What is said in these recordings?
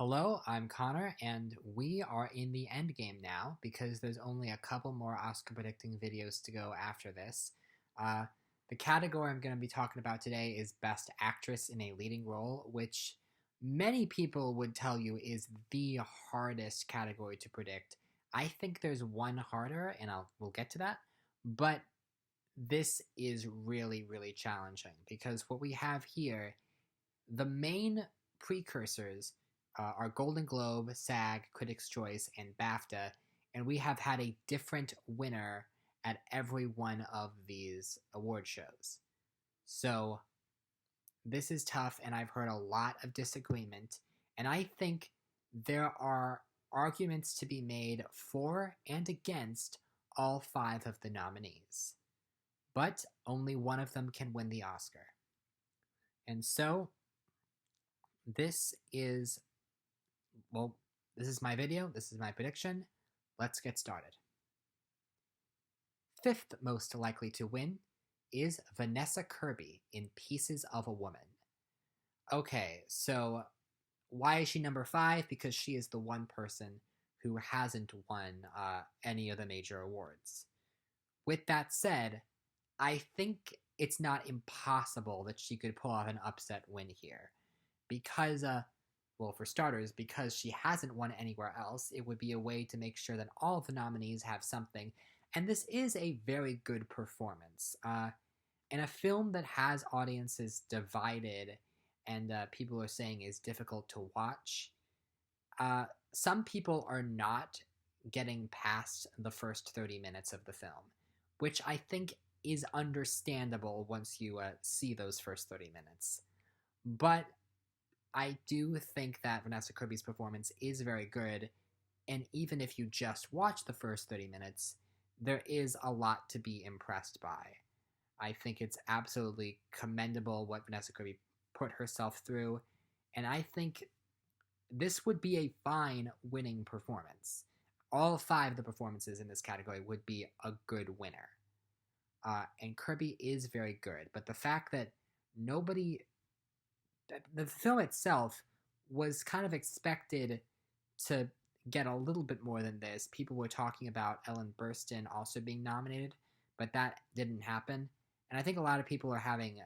Hello, I'm Connor, and we are in the end game now because there's only a couple more Oscar predicting videos to go after this. Uh, the category I'm going to be talking about today is Best Actress in a Leading Role, which many people would tell you is the hardest category to predict. I think there's one harder, and we'll get to that, but this is really, really challenging because what we have here, the main precursors are Golden Globe, SAG, Critics' Choice, and BAFTA, and we have had a different winner at every one of these award shows. So this is tough, and I've heard a lot of disagreement, and I think there are arguments to be made for and against all five of the nominees. But only one of them can win the Oscar. And so this is my video, this is my prediction. Let's get started. Fifth most likely to win is Vanessa Kirby in Pieces of a Woman. Okay, so why is she number 5? Because she is the one person who hasn't won any of the major awards. With that said, I think it's not impossible that she could pull off an upset win here. Because, for starters, because she hasn't won anywhere else, it would be a way to make sure that all of the nominees have something. And this is a very good performance. In a film that has audiences divided and people are saying is difficult to watch, some people are not getting past the first 30 minutes of the film, which I think is understandable once you see those first 30 minutes. But I do think that Vanessa Kirby's performance is very good, and even if you just watch the first 30 minutes, there is a lot to be impressed by. I think it's absolutely commendable what Vanessa Kirby put herself through, and I think this would be a fine winning performance. All 5 of the performances in this category would be a good winner. And Kirby is very good, but the fact that the film itself was kind of expected to get a little bit more than this. People were talking about Ellen Burstyn also being nominated, but that didn't happen. And I think a lot of people are having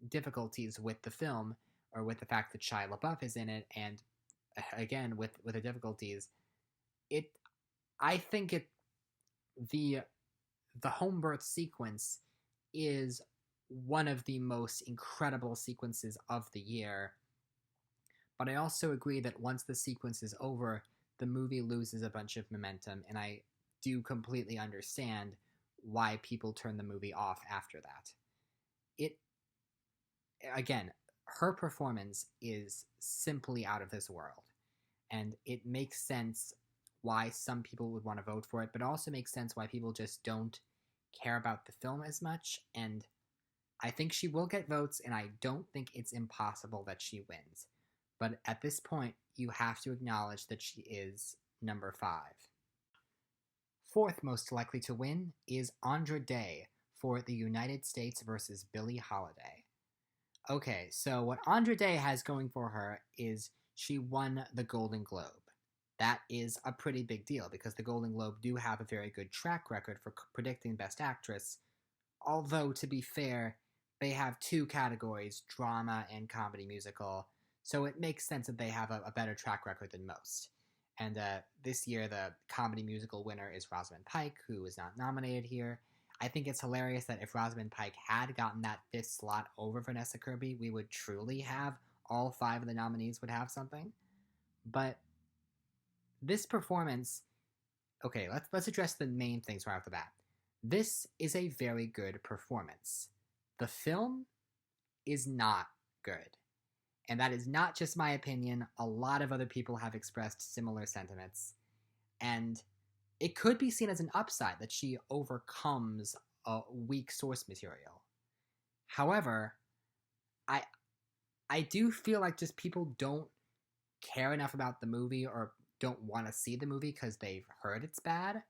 difficulties with the film, or with the fact that Shia LaBeouf is in it, and again with the difficulties. I think the home birth sequence is one of the most incredible sequences of the year. But I also agree that once the sequence is over, the movie loses a bunch of momentum, and I do completely understand why people turn the movie off after that. Again, her performance is simply out of this world, and it makes sense why some people would want to vote for it, but it also makes sense why people just don't care about the film as much, and I think she will get votes, and I don't think it's impossible that she wins. But at this point, you have to acknowledge that she is number 5. Fourth most likely to win is Andra Day for The United States versus Billie Holiday. Okay, so what Andra Day has going for her is she won the Golden Globe. That is a pretty big deal because the Golden Globe do have a very good track record for predicting Best Actress, although, to be fair, they have 2 categories, drama and comedy musical, so it makes sense that they have a better track record than most. And this year, the comedy musical winner is Rosamund Pike, who is not nominated here. I think it's hilarious that if Rosamund Pike had gotten that 5th slot over Vanessa Kirby, we would truly have all 5 of the nominees would have something. But this performance, okay, let's address the main things right off the bat. This is a very good performance. The film is not good. And that is not just my opinion. A lot of other people have expressed similar sentiments. And it could be seen as an upside that she overcomes a weak source material. However, I do feel like just people don't care enough about the movie or don't want to see the movie because they've heard it's bad.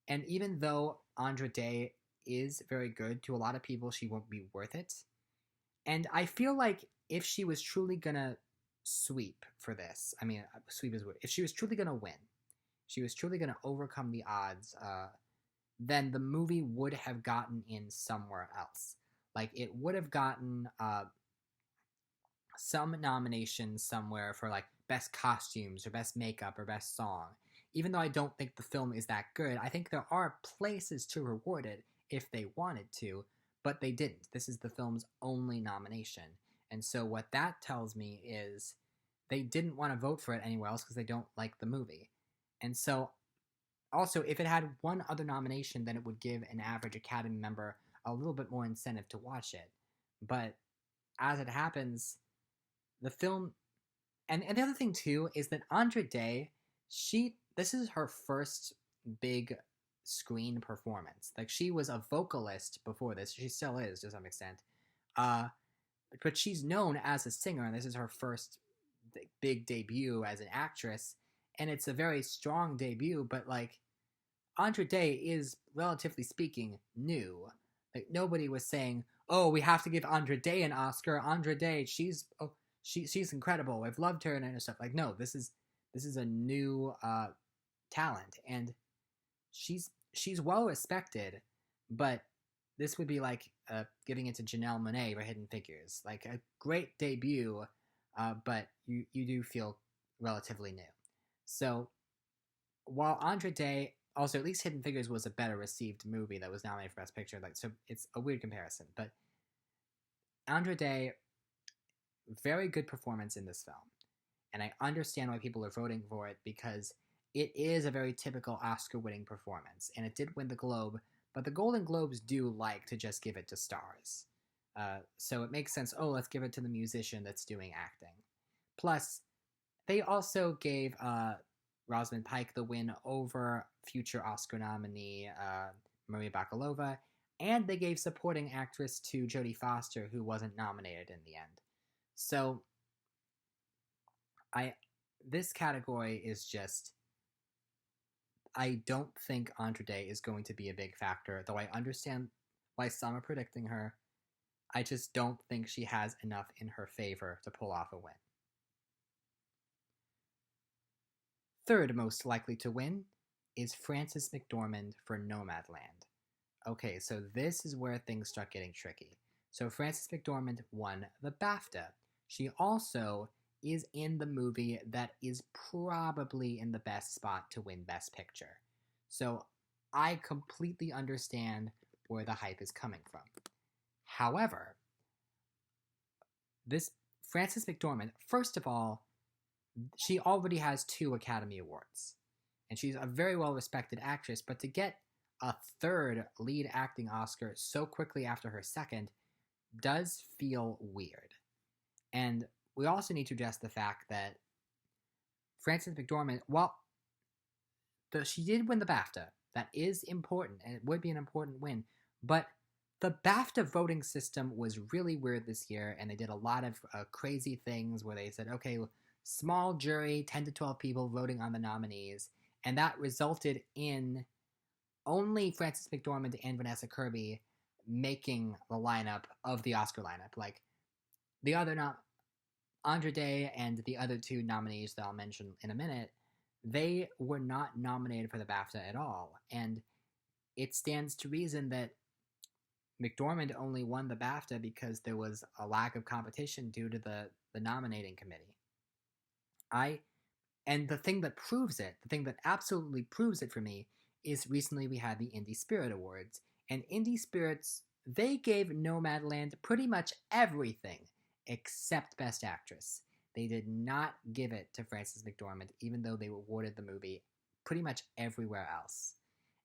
And even though Andra Day is very good, to a lot of people she won't be worth it. And I feel like if she was truly gonna sweep for this. I mean, sweep is weird. If she was truly going to win, she was truly going to overcome the odds, then the movie would have gotten in somewhere else. Like, it would have gotten some nominations somewhere for, like, best costumes or best makeup or best song. Even though I don't think the film is that good, I think there are places to reward it if they wanted to, but they didn't. This is the film's only nomination. And so what that tells me is they didn't want to vote for it anywhere else because they don't like the movie. And so, also, if it had one other nomination, then it would give an average Academy member a little bit more incentive to watch it. But as it happens, the film... And the other thing, too, is that Andra Day, this is her first big screen performance. Like, she was a vocalist before this. She still is, to some extent. But she's known as a singer, and this is her first big debut as an actress. And it's a very strong debut, but, like, Andra Day is, relatively speaking, new. Like, nobody was saying, oh, we have to give Andra Day an Oscar. Andra Day, she's incredible. I've loved her and stuff. Like, no, this is a new talent, and she's well respected, but this would be like giving it to Janelle Monáe for Hidden Figures. Like, a great debut, but you do feel relatively new. So while Andra Day, also at least Hidden Figures was a better received movie that was nominated for Best Picture, like, so it's a weird comparison, but Andra Day, very good performance in this film. And I understand why people are voting for it, because it is a very typical Oscar-winning performance. And it did win the Globe, but the Golden Globes do like to just give it to stars. So it makes sense, oh, let's give it to the musician that's doing acting. Plus, they also gave Rosamund Pike the win over future Oscar nominee Maria Bakalova, and they gave supporting actress to Jodie Foster, who wasn't nominated in the end. So, this category is just... I don't think Andra Day is going to be a big factor, though I understand why some are predicting her. I just don't think she has enough in her favor to pull off a win. Third most likely to win is Frances McDormand for Nomadland. Okay, so this is where things start getting tricky. So Frances McDormand won the BAFTA. She also is in the movie that is probably in the best spot to win Best Picture. So I completely understand where the hype is coming from. However, this Frances McDormand, first of all, she already has 2 Academy Awards. And she's a very well-respected actress, but to get a third lead acting Oscar so quickly after her second does feel weird. And we also need to address the fact that Frances McDormand, she did win the BAFTA. That is important, and it would be an important win. But the BAFTA voting system was really weird this year, and they did a lot of crazy things where they said, okay, small jury, 10 to 12 people voting on the nominees, and that resulted in only Frances McDormand and Vanessa Kirby making the lineup of the Oscar lineup. Like, the other Andra Day and the other 2 nominees that I'll mention in a minute, they were not nominated for the BAFTA at all, and it stands to reason that McDormand only won the BAFTA because there was a lack of competition due to the nominating committee. And the thing that proves it, the thing that absolutely proves it for me, is recently we had the Indie Spirit Awards, and Indie Spirits, they gave Nomadland pretty much everything except Best Actress. They did not give it to Frances McDormand, even though they awarded the movie pretty much everywhere else.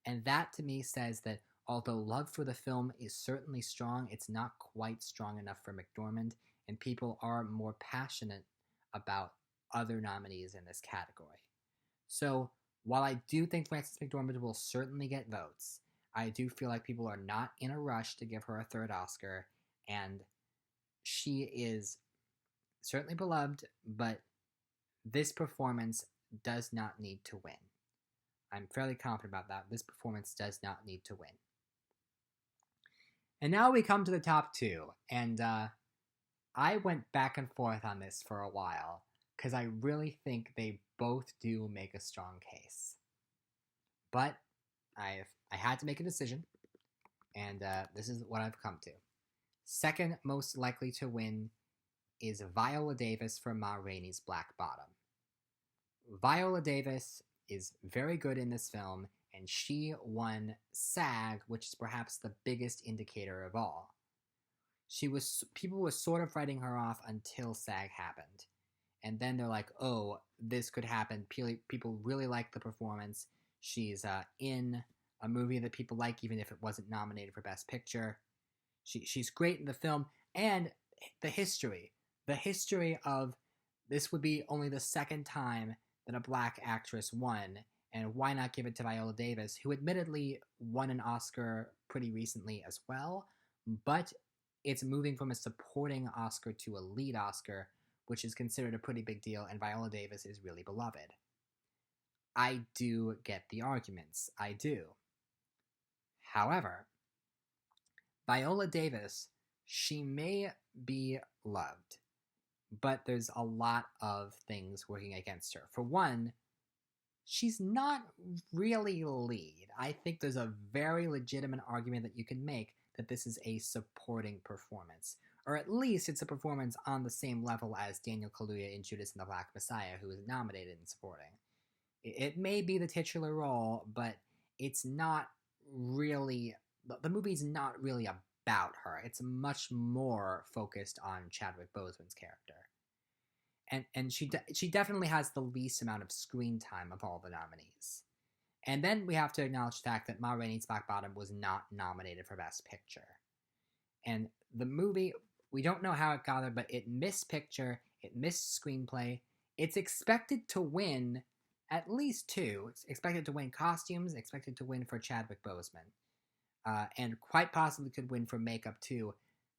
And that to me says that although love for the film is certainly strong, it's not quite strong enough for McDormand, and people are more passionate about other nominees in this category. So, while I do think Frances McDormand will certainly get votes, I do feel like people are not in a rush to give her a third Oscar, and she is certainly beloved, but this performance does not need to win. I'm fairly confident about that. This performance does not need to win. And now we come to the top 2, and I went back and forth on this for a while. because I really think they both do make a strong case. But I had to make a decision, and this is what I've come to. Second most likely to win is Viola Davis for Ma Rainey's Black Bottom. Viola Davis is very good in this film, and she won SAG, which is perhaps the biggest indicator of all. People were sort of writing her off until SAG happened. And then they're like, oh, this could happen. People really like the performance. She's in a movie that people like, even if it wasn't nominated for Best Picture. She's great in the film. And the history of this would be only the second time that a black actress won. And why not give it to Viola Davis, who admittedly won an Oscar pretty recently as well. But it's moving from a supporting Oscar to a lead Oscar, which is considered a pretty big deal, and Viola Davis is really beloved. I do get the arguments. I do. However, Viola Davis, she may be loved, but there's a lot of things working against her. For one, she's not really lead. I think there's a very legitimate argument that you can make that this is a supporting performance. Or at least it's a performance on the same level as Daniel Kaluuya in Judas and the Black Messiah, who was nominated in supporting. It may be the titular role, but it's not really... The movie's not really about her. It's much more focused on Chadwick Boseman's character. And she definitely has the least amount of screen time of all the nominees. And then we have to acknowledge the fact that Ma Rainey's Black Bottom was not nominated for Best Picture. And the movie, we don't know how it got there, but it missed picture, it missed screenplay. It's expected to win at least 2. It's expected to win costumes, expected to win for Chadwick Boseman. And quite possibly could win for makeup too.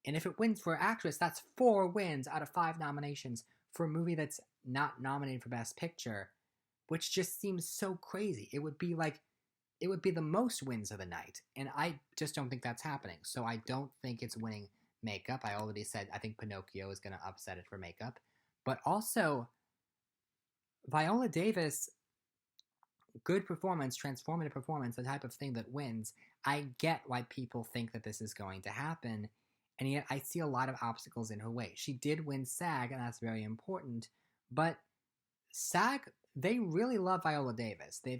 And if it wins for actress, that's 4 wins out of 5 nominations for a movie that's not nominated for Best Picture, which just seems so crazy. It would be the most wins of the night, and I just don't think that's happening. So I don't think it's winning makeup. I already said I think Pinocchio is going to upset it for makeup. But also, Viola Davis, good performance, transformative performance, the type of thing that wins. I get why people think that this is going to happen, and yet I see a lot of obstacles in her way. She did win SAG, and that's very important, but SAG, they really love Viola Davis. This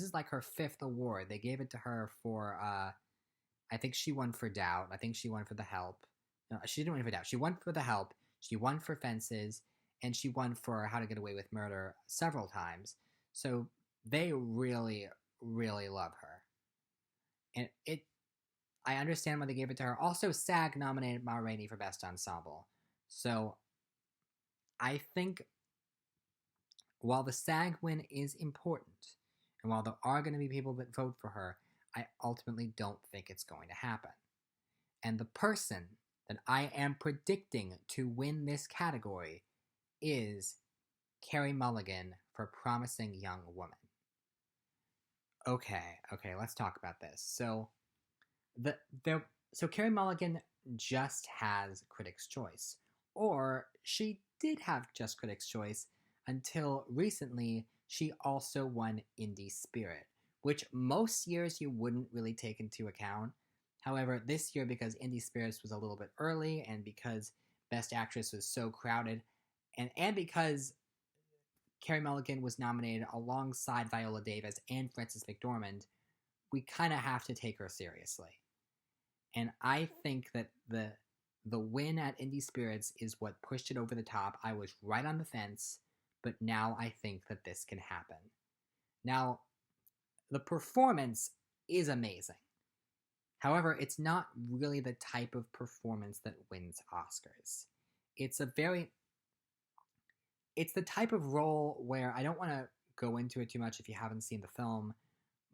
is like her 5th award. They gave it to her for, I think she won for Doubt. I think she won for The Help. No, she didn't win for Doubt. She won for The Help. She won for Fences. And she won for How to Get Away with Murder several times. So they really, really love her. And I understand why they gave it to her. Also, SAG nominated Ma Rainey for Best Ensemble. So I think while the SAG win is important, and while there are going to be people that vote for her, I ultimately don't think it's going to happen. And the person that I am predicting to win this category is Carrie Mulligan for Promising Young Woman. Okay, let's talk about this. So Carrie Mulligan just has Critics' Choice. Or she did have just Critics' Choice until recently. She also won Indie Spirit, which most years you wouldn't really take into account. However, this year, because Indie Spirits was a little bit early, and because Best Actress was so crowded, and because Carrie Mulligan was nominated alongside Viola Davis and Frances McDormand, we kind of have to take her seriously. And I think that the win at Indie Spirits is what pushed it over the top. I was right on the fence, but now I think that this can happen. Now, the performance is amazing. However, it's not really the type of performance that wins Oscars. It's the type of role where I don't want to go into it too much if you haven't seen the film,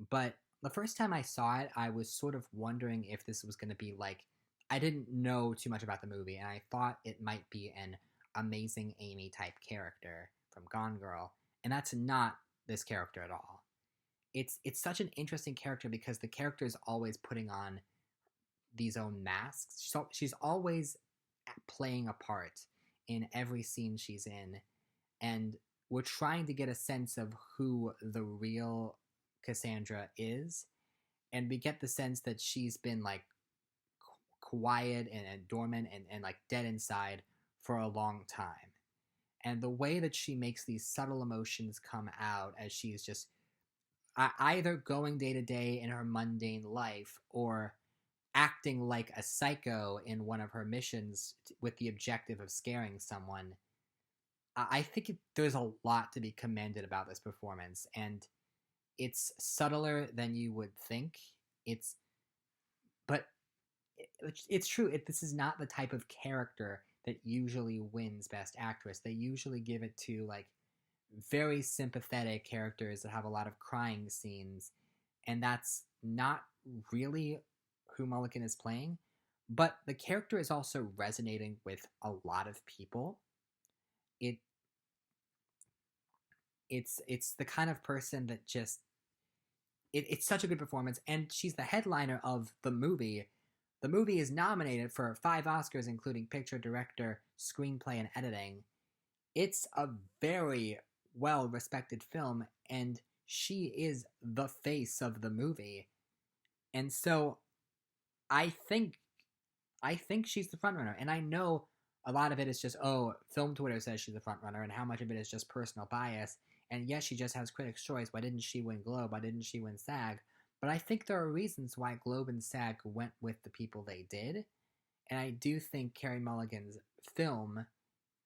but the first time I saw it, I was sort of wondering if this was going to be like, I didn't know too much about the movie, and I thought it might be an Amazing Amy type character from Gone Girl, and that's not this character at all. It's such an interesting character because the character is always putting on these own masks. She's always playing a part in every scene she's in. and we're trying to get a sense of who the real Cassandra is, and we get the sense that she's been like quiet and dormant and like dead inside for a long time. And the way that she makes these subtle emotions come out as she's just either going day to day in her mundane life or acting like a psycho in one of her missions with the objective of scaring someone. I think there's a lot to be commended about this performance, and it's subtler than you would think. It's, but it's true. This is not the type of character that usually wins Best Actress. They usually give it to like very sympathetic characters that have a lot of crying scenes, and that's not really who Mulligan is playing. But the character is also resonating with a lot of people. It it's the kind of person that just it's such a good performance, and she's the headliner of the movie. The movie is nominated for 5 Oscars, including picture, director, screenplay, and editing. It's a very well respected film, and she is the face of the movie. And so I think she's the frontrunner. And I know a lot of it is just, oh, film Twitter says she's the frontrunner, and how much of it is just personal bias. And yes, she just has Critics' Choice. Why didn't she win Globe? Why didn't she win SAG? But I think there are reasons why Globe and SAG went with the people they did. And I do think Carrie Mulligan's film,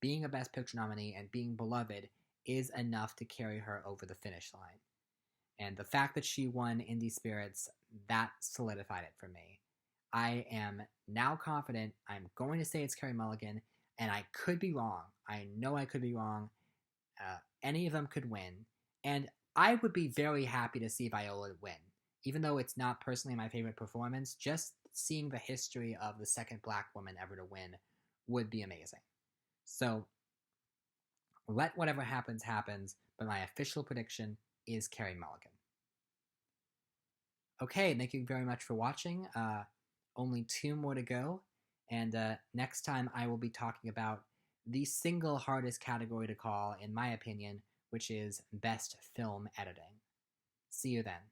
being a Best Picture nominee and being beloved, is enough to carry her over the finish line. And the fact that she won Indie Spirits, that solidified it for me. I am now confident. I'm going to say it's Carrie Mulligan, and I could be wrong. I know I could be wrong. Any of them could win. And I would be very happy to see Viola win. Even though it's not personally my favorite performance, just seeing the history of the second Black woman ever to win would be amazing. So, let whatever happens, happens, but my official prediction is Carrie Mulligan. Okay, thank you very much for watching. Only 2 more to go, and next time I will be talking about the single hardest category to call, in my opinion, which is Best Film Editing. See you then.